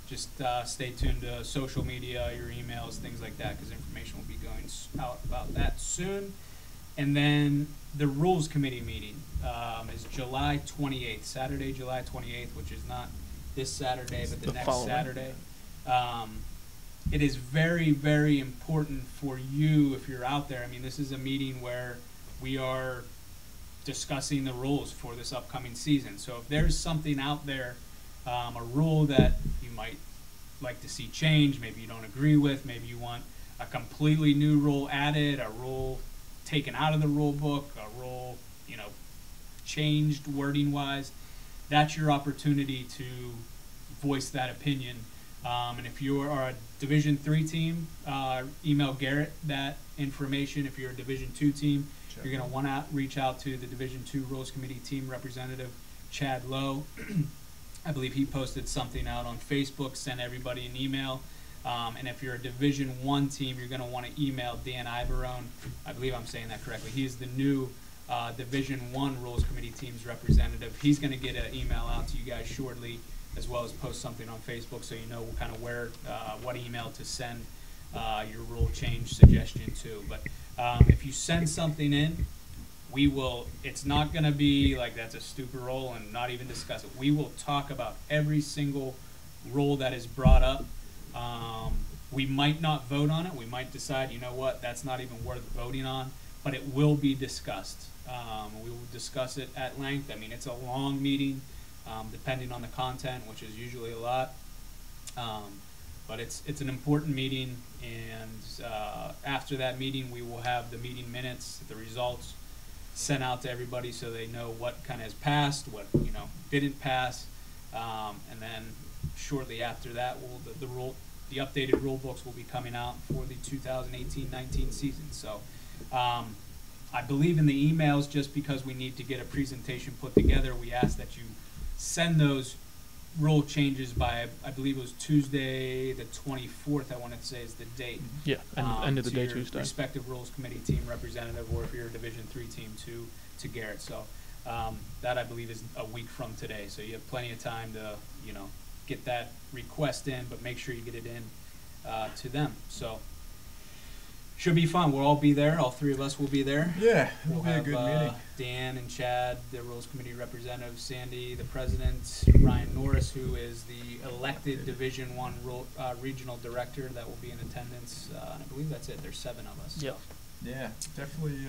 just stay tuned to social media, your emails, things like that, because information will be going out about that soon. And then the Rules Committee meeting is July 28th, Saturday, July 28th, which is not this Saturday, but the next following Saturday. It is very, very important for you if you're out there. I mean, this is a meeting where we are discussing the rules for this upcoming season. So if there's something out there, a rule that you might like to see change, maybe you don't agree with, maybe you want a completely new rule added, a rule taken out of the rule book, a rule, changed wording wise, that's your opportunity to voice that opinion. And if you are a Division III team, email Garrett that information. If you're a Division II team, you're going to want to reach out to the Division II Rules Committee team representative, Chad Lowe. I believe he posted something out on Facebook, sent everybody an email. And if you're a Division I team, you're going to want to email Dan Ibarone. I believe I'm saying that correctly. He's the new Division I Rules Committee team's representative. He's going to get an email out to you guys shortly, as well as post something on Facebook so you know kind of where, what email to send your rule change suggestion to. But if you send something in, it's not going to be like that's a stupid rule and not even discuss it. We will talk about every single rule that is brought up. We might not vote on it. We might decide, you know what, that's not even worth voting on, but it will be discussed. We will discuss it at length. I mean, it's a long meeting, depending on the content, which is usually a lot. But it's an important meeting, and after that meeting, we will have the meeting minutes, the results sent out to everybody so they know what kind of has passed, what didn't pass, and then shortly after that, the updated rule books will be coming out for the 2018-19 season. So I believe in the emails, just because we need to get a presentation put together, we ask that you send those rule changes by, I believe it was Tuesday the 24th, I want to say is the date. Yeah, end of the day your Tuesday. Respective Rules Committee team representative, or if you're a Division III team, to Garrett. So that, I believe, is a week from today. So you have plenty of time to, get that request in, but make sure you get it in to them. So should be fun. We'll all be there. All three of us will be there. Yeah, it'll We'll be a have good meeting. Dan and Chad, the Rules Committee representatives, Sandy, the president, Ryan Norris, who is the elected Division I regional director, that will be in attendance. And I believe that's it. There's 7 of us. Yep. Yeah, definitely.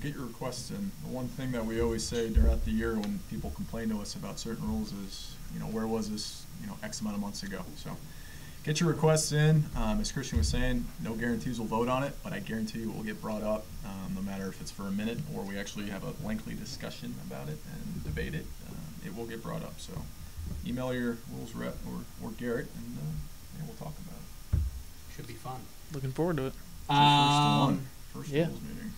Get your requests in. The one thing that we always say throughout the year when people complain to us about certain rules is, where was this, X amount of months ago? So get your requests in. As Christian was saying, no guarantees we'll vote on it, but I guarantee you it will get brought up, no matter if it's for a minute or we actually have a lengthy discussion about it and debate it. It will get brought up. So email your rules rep or Garrett, and we'll talk about it. Should be fun. Looking forward to it. First yeah. rules meeting.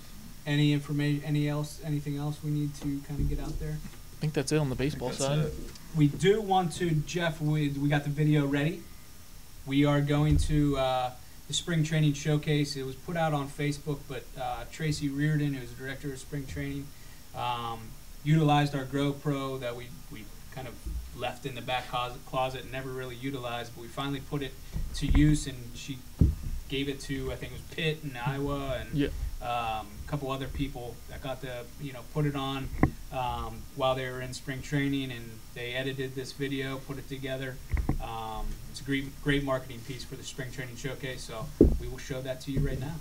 Any information? Anything else we need to kind of get out there? I think that's it on the baseball side. We do want to, Jeff. We got the video ready. We are going to the spring training showcase. It was put out on Facebook, but Tracy Reardon, who's the director of spring training, utilized our GoPro that we kind of left in the back closet and never really utilized, but we finally put it to use, and she gave it to, I think it was Pitt in Iowa, and a couple other people that got to put it on while they were in spring training, and they edited this video, put it together. It's a great marketing piece for the Spring Training Showcase, so we will show that to you right now.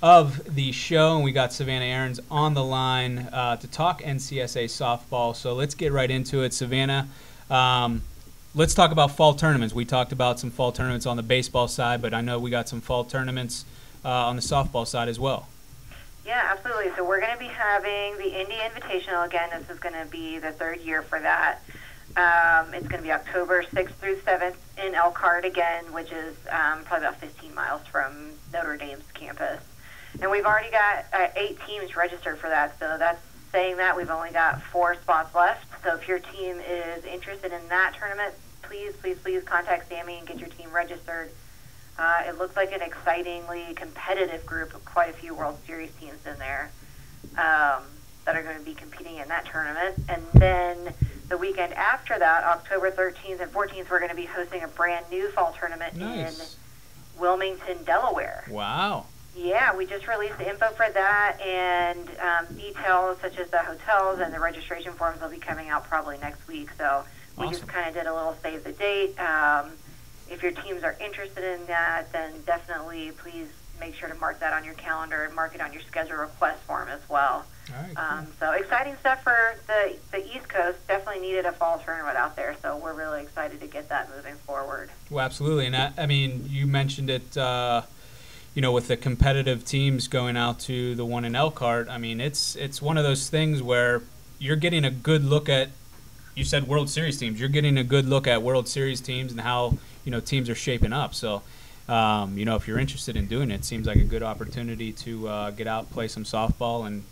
Of the show, and we got Savannah Aarons on the line to talk NCSA softball. So let's get right into it. Savannah, let's talk about fall tournaments. We talked about some fall tournaments on the baseball side, but I know we got some fall tournaments on the softball side as well. Yeah, absolutely. So we're going to be having the Indy Invitational again. This is going to be the third year for that. It's going to be October 6th through 7th in Elkhart again, which is probably about 15 miles from Notre Dame's campus. And we've already got 8 teams registered for that, so that's saying that we've only got 4 spots left. So if your team is interested in that tournament, please contact Sammy and get your team registered. It looks like an excitingly competitive group of quite a few World Series teams in there that are going to be competing in that tournament. And then the weekend after that, October 13th and 14th, we're going to be hosting a brand new fall tournament in Wilmington, Delaware. Wow. Yeah, we just released the info for that, and details such as the hotels and the registration forms will be coming out probably next week. So we just kind of did a little save the date. If your teams are interested in that, then definitely please make sure to mark that on your calendar and mark it on your schedule request form as well. All right, cool. So exciting stuff for the East Coast. Definitely needed a fall tournament out there, so we're really excited to get that moving forward. Well, absolutely. And I mean, you mentioned it, with the competitive teams going out to the one in Elkhart. I mean, it's one of those things where you're getting a good look at, you said World Series teams, you're getting a good look at World Series teams and how, teams are shaping up. So, if you're interested in doing it, seems like a good opportunity to get out, play some softball, and,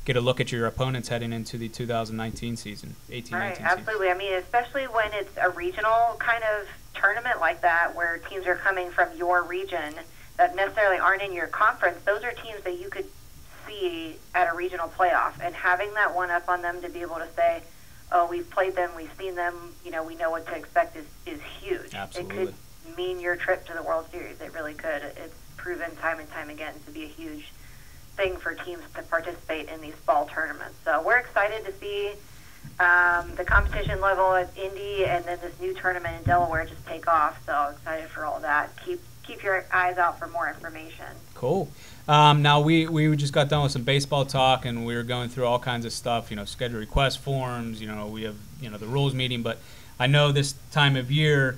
get a look at your opponents heading into the 2019 season, 18-19 Right, season. absolutely. I mean, especially when it's a regional kind of tournament like that where teams are coming from your region that necessarily aren't in your conference, those are teams that you could see at a regional playoff. And having that one up on them to be able to say, oh, we've played them, we've seen them, we know what to expect is huge. Absolutely. It could mean your trip to the World Series. It really could. It's proven time and time again to be a huge thing for teams to participate in these fall tournaments. So we're excited to see the competition level at Indy and then this new tournament in Delaware just take off. So excited for all that. Keep your eyes out for more information. Cool. Now, we just got done with some baseball talk, and we were going through all kinds of stuff, schedule request forms, we have, the rules meeting. But I know this time of year,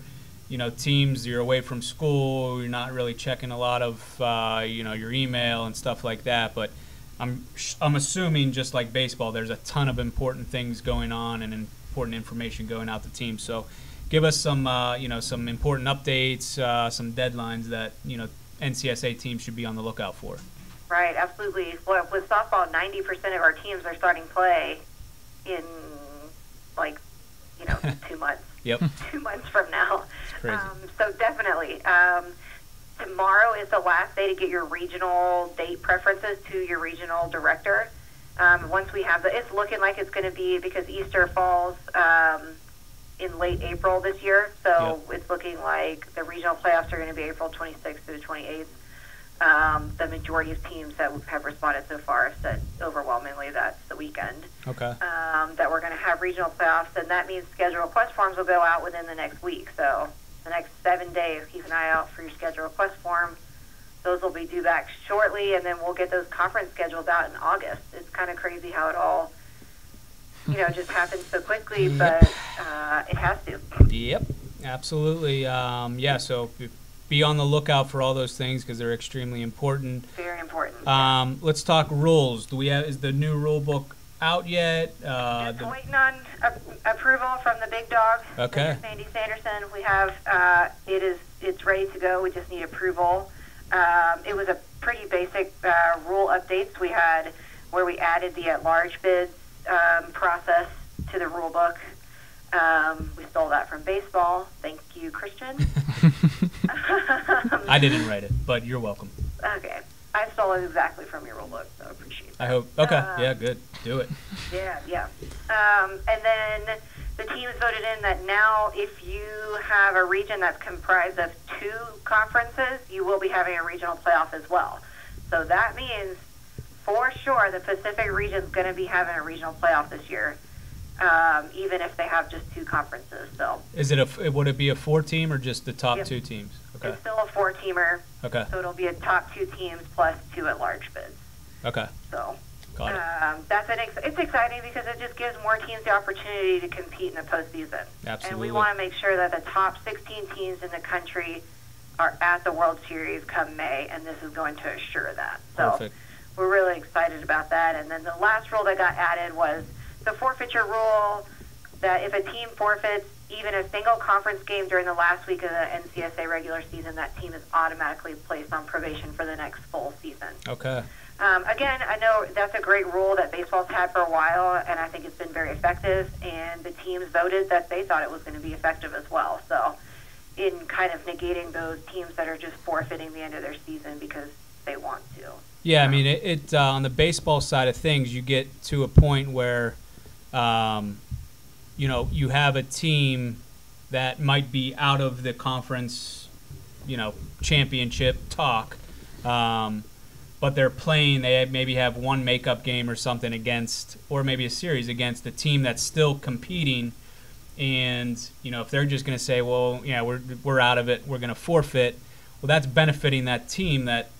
teams, you're away from school, you're not really checking a lot of, your email and stuff like that. But I'm assuming, just like baseball, there's a ton of important things going on and important information going out to teams. So give us some, some important updates, some deadlines that, NCSA teams should be on the lookout for. Right, absolutely. Well, with softball, 90% of our teams are starting play in, 2 months. Yep. 2 months from now. It's crazy. So definitely. Tomorrow is the last day to get your regional date preferences to your regional director. Once we have it's looking like it's going to be, because Easter falls in late April this year, so it's looking like the regional playoffs are going to be April 26th through the 28th. The majority of teams that have responded so far have said overwhelmingly that's the weekend. Okay. That we're going to have regional playoffs, and that means schedule request forms will go out within the next week. So the next 7 days, keep an eye out for your schedule request form. Those will be due back shortly, and then we'll get those conference schedules out in August. It's kind of crazy how it all, just happens so quickly, but it has to. Yep, absolutely. So be on the lookout for all those things because they're extremely important. Very important. Let's talk rules. Is the new rule book out yet? Just waiting on approval from the big dog, Okay. Mr. Sandy Sanderson. We have it's ready to go. We just need approval. It was a pretty basic rule updates we had where we added the at-large bids process to the rule book. We stole that from baseball. Thank you, Christian. I didn't write it, but you're welcome. Okay. I stole it exactly from your rule book, so I appreciate it. I hope. Okay. Yeah, good. Do it. Yeah. And then the teams voted in that now if you have a region that's comprised of 2 conferences, you will be having a regional playoff as well. So that means for sure the Pacific region is going to be having a regional playoff this year, even if they have just 2 conferences. So would it be a 4-team or just the top 2 teams? Okay. It's still a 4-teamer. Okay. So it'll be a top 2 teams plus 2 at-large bids. Okay. So got it. It's exciting because it just gives more teams the opportunity to compete in the postseason. Absolutely. And we want to make sure that the top 16 teams in the country are at the World Series come May, and this is going to assure that. So Perfect. We're really excited about that. And then the last rule that got added was the forfeiture rule, that if a team forfeits even a single conference game during the last week of the NCSA regular season, that team is automatically placed on probation for the next full season. Okay. Again, I know that's a great rule that baseball's had for a while, and I think it's been very effective, and the teams voted that they thought it was going to be effective as well. So in kind of negating those teams that are just forfeiting the end of their season because they want to. Yeah, I mean, it on the baseball side of things, you get to a point where you have a team that might be out of the conference, championship talk, but they're playing. They maybe have one makeup game or something against, or maybe a series against a team that's still competing. And if they're just going to say, well, yeah, we're out of it, we're going to forfeit. Well, that's benefiting that team that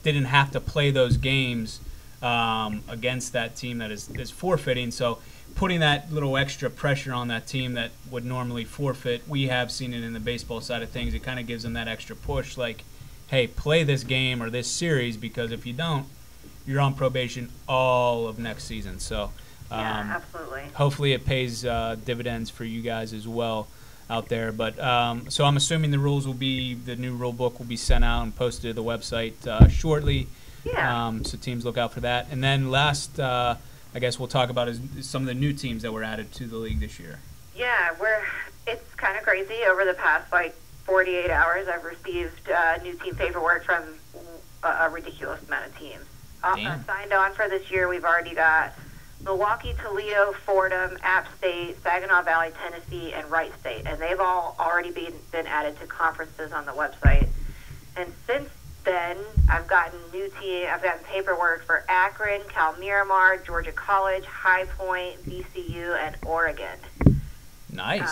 didn't have to play those games against that team that is forfeiting. So putting that little extra pressure on that team that would normally forfeit, we have seen it in the baseball side of things. It kind of gives them that extra push, like, hey, play this game or this series, because if you don't, you're on probation all of next season. So yeah, absolutely. Hopefully it pays dividends for you guys as well out there. But so I'm assuming the new rule book will be sent out and posted to the website shortly. Yeah. So teams look out for that. And then last, I guess we'll talk about is some of the new teams that were added to the league this year. Yeah, it's kind of crazy. Over the past 48 hours, I've received new team paperwork from a ridiculous amount of teams. Signed on for this year, we've already got Milwaukee, Toledo, Fordham, App State, Saginaw Valley, Tennessee, and Wright State. And they've all already been added to conferences on the website. And since then, I've gotten paperwork for Akron, Cal Miramar, Georgia College, High Point, VCU, and Oregon. Nice.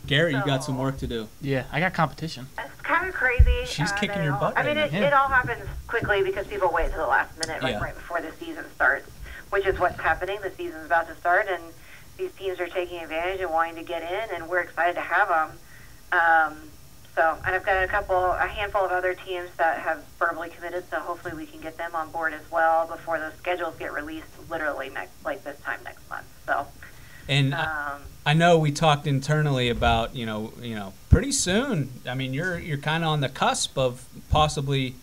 Garrett, you got some work to do. Yeah, I got competition. It's kind of crazy. She's kicking your butt. I mean, it all happens quickly because people wait till the last minute, right before the season starts, which is what's happening. The season's about to start, and these teams are taking advantage and wanting to get in, and we're excited to have them. And I've got a handful of other teams that have verbally committed, so hopefully we can get them on board as well before those schedules get released literally this time next month. So. And I know we talked internally about pretty soon. I mean, you're kind of on the cusp of possibly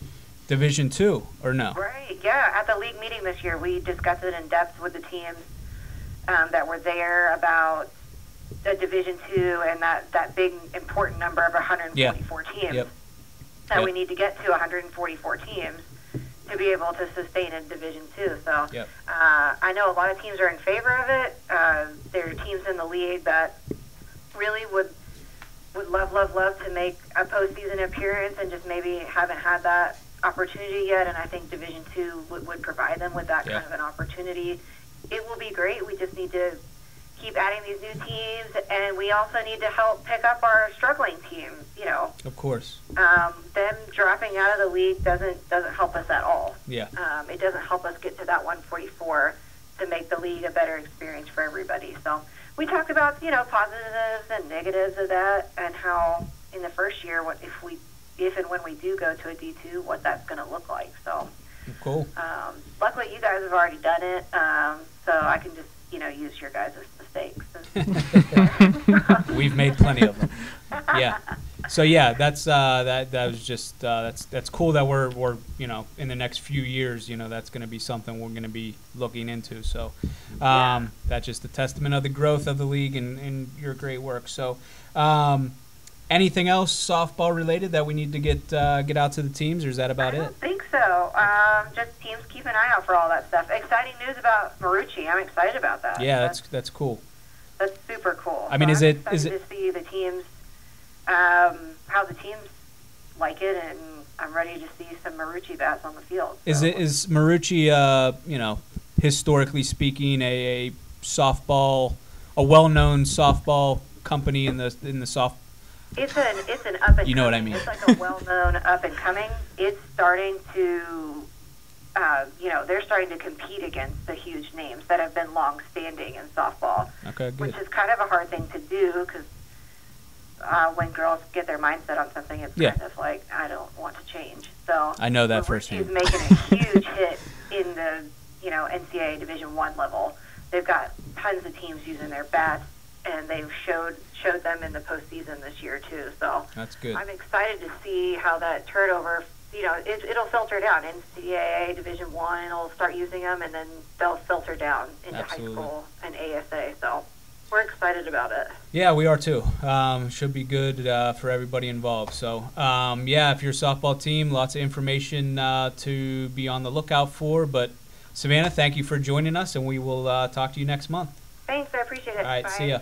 Division II, or no? Right. Yeah. At the league meeting this year, we discussed it in depth with the teams that were there about a Division II and that big important number of 144 teams. Yep. That we need to get to 144 teams to be able to sustain a Division II. So I know a lot of teams are in favor of it. There are teams in the league that really would love to make a postseason appearance and just maybe haven't had that opportunity yet. And I think Division II would provide them with that kind of an opportunity. It will be great. We just need to keep adding these new teams, and we also need to help pick up our struggling team. You know, of course, them dropping out of the league doesn't help us at all. Yeah, it doesn't help us get to that 144 to make the league a better experience for everybody. So we talked about positives and negatives of that, and how in the first year, if and when we do go to a D2, what that's going to look like. So cool. Luckily, you guys have already done it, so I can just use your guys' mistakes. We've made plenty of them. Yeah. So yeah, that's that was just that's cool that we're in the next few years that's going to be something we're going to be looking into. So that's just a testament of the growth of the league and your great work. So anything else softball related that we need to get out to the teams, or is that about it? I don't think so. Just teams keep an eye out for all that stuff. Exciting news about Marucci. I'm excited about that. Yeah, that's cool. That's super cool. I mean, so is it to see the teams, how the teams like it, and I'm ready to see some Marucci bats on the field. So. Is Marucci, historically speaking, a well-known softball company in the soft? It's an up and you know what I mean. It's like a well-known up and coming. It's starting to, they're starting to compete against the huge names that have been long-standing in softball. Okay, good. Which is kind of a hard thing to do because when girls get their mindset on something, it's kind of like, I don't want to change. So I know that firsthand. She's making a huge hit in the NCAA Division I level. They've got tons of teams using their bats, and they've showed them in the postseason this year too. So that's good. I'm excited to see how that turnover. It'll filter down. NCAA Division I, it'll start using them, and then they'll filter down into high school and ASA. So we're excited about it. Yeah, we are too. Should be good for everybody involved. So if you're a softball team, lots of information to be on the lookout for. But Savannah, thank you for joining us, and we will talk to you next month. Thanks, I appreciate it. All right, Bye. see ya.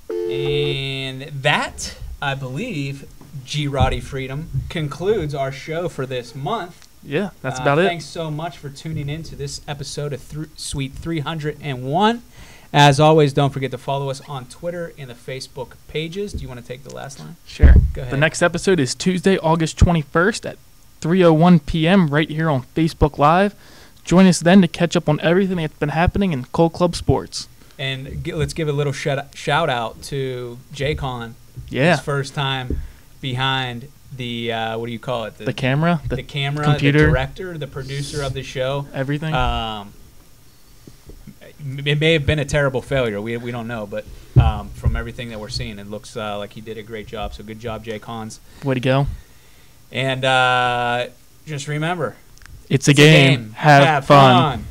And that, I believe, G-Roddy Freedom, concludes our show for this month. Yeah, that's about it. Thanks so much for tuning in to this episode of Suite 301. As always, don't forget to follow us on Twitter and the Facebook pages. Do you want to take the last line? Sure. Go ahead. The next episode is Tuesday, August 21st at 3:01 p.m. right here on Facebook Live. Join us then to catch up on everything that's been happening in Club Sports. And let's give a little shout out to J-Con. Yeah. His first time behind the, what do you call it? The camera? The camera, computer. the director, the producer of the show. Everything. It may have been a terrible failure. We don't know. But from everything that we're seeing, it looks like he did a great job. So good job, J-Cons. Way to go. And just remember, it's a game. Have fun.